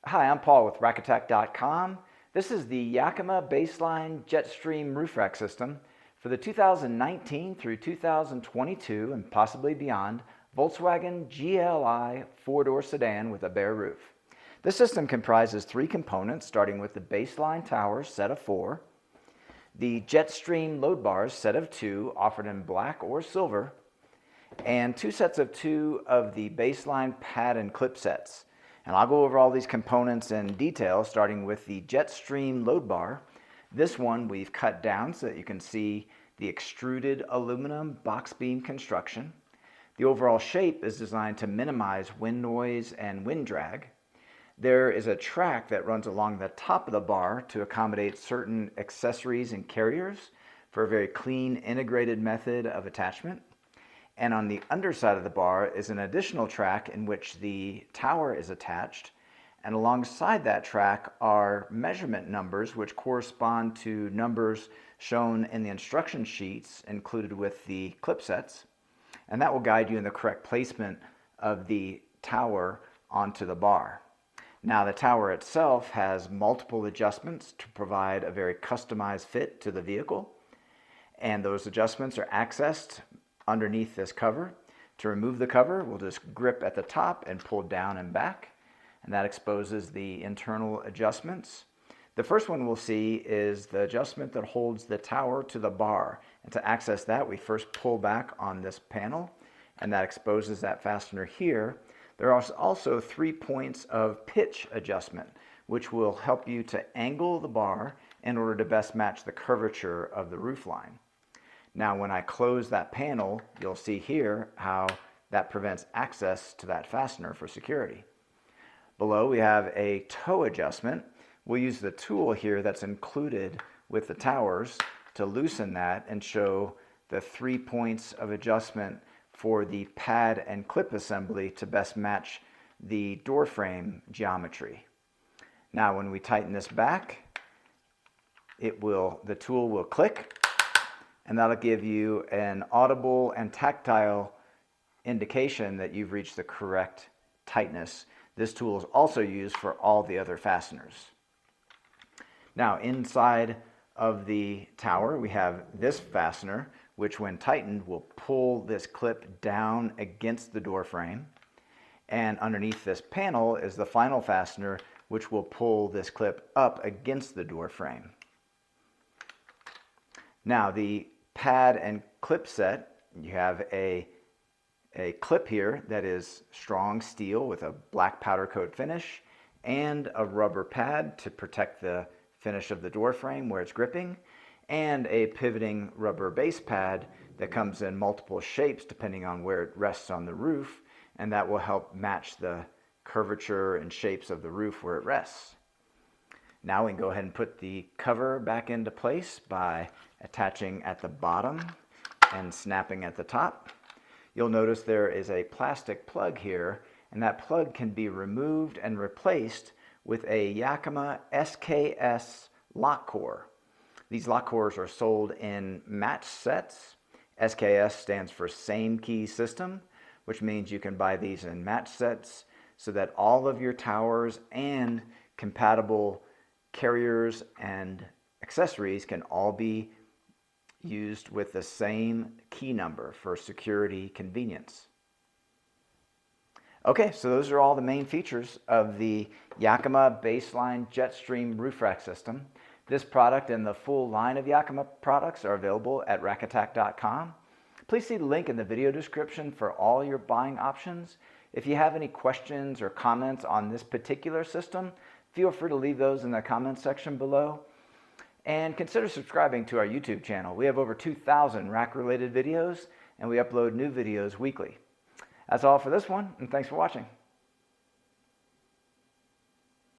Hi, I'm Paul with RackAttack.com. This is the Yakima BaseLine JetStream roof rack system for the 2019 through 2022 and possibly beyond Volkswagen GLI four-door sedan with a bare roof. This system comprises three components, starting with the BaseLine towers set of 4, the JetStream Load Bars set of 2 offered in black or silver, and 2 sets of 2 of the BaseLine pad and clip sets. And I'll go over all these components in detail, starting with the JetStream Load Bar. This one we've cut down so that you can see the extruded aluminum box beam construction. The overall shape is designed to minimize wind noise and wind drag. There is a track that runs along the top of the bar to accommodate certain accessories and carriers for a very clean, integrated method of attachment. And on the underside of the bar is an additional track in which the tower is attached. And alongside that track are measurement numbers which correspond to numbers shown in the instruction sheets included with the clip sets. And that will guide you in the correct placement of the tower onto the bar. Now, the tower itself has multiple adjustments to provide a very customized fit to the vehicle. And those adjustments are accessed underneath this cover. To remove the cover, we'll just grip at the top and pull down and back, and that exposes the internal adjustments. The first one we'll see is the adjustment that holds the tower to the bar. And to access that, we first pull back on this panel, and that exposes that fastener here. There are also 3 points of pitch adjustment, which will help you to angle the bar in order to best match the curvature of the roof line. Now, when I close that panel, you'll see here how that prevents access to that fastener for security. Below, we have a toe adjustment. We'll use the tool here that's included with the towers to loosen that and show the 3 points of adjustment for the pad and clip assembly to best match the door frame geometry. Now, when we tighten this back, the tool will click, and that'll give you an audible and tactile indication that you've reached the correct tightness. This tool is also used for all the other fasteners. Now, inside of the tower, we have this fastener, which when tightened will pull this clip down against the door frame. And underneath this panel is the final fastener, which will pull this clip up against the door frame. Now, the pad and clip set, you have a clip here that is strong steel with a black powder coat finish and a rubber pad to protect the finish of the door frame where it's gripping, and a pivoting rubber base pad that comes in multiple shapes depending on where it rests on the roof, and that will help match the curvature and shapes of the roof where it rests. Now we can go ahead and put the cover back into place by attaching at the bottom and snapping at the top. You'll notice there is a plastic plug here, and that plug can be removed and replaced with a Yakima SKS Lock Core. These lock cores are sold in match sets. SKS stands for Same Key System, which means you can buy these in match sets so that all of your towers and compatible carriers and accessories can all be used with the same key number for security convenience. Okay, so those are all the main features of the Yakima BaseLine JetStream roof rack system. This product and the full line of Yakima products are available at RackAttack.com. Please see the link in the video description for all your buying options. If you have any questions or comments on this particular system, feel free to leave those in the comments section below. And consider subscribing to our YouTube channel. We have over 2,000 rack-related videos, and we upload new videos weekly. That's all for this one, and thanks for watching.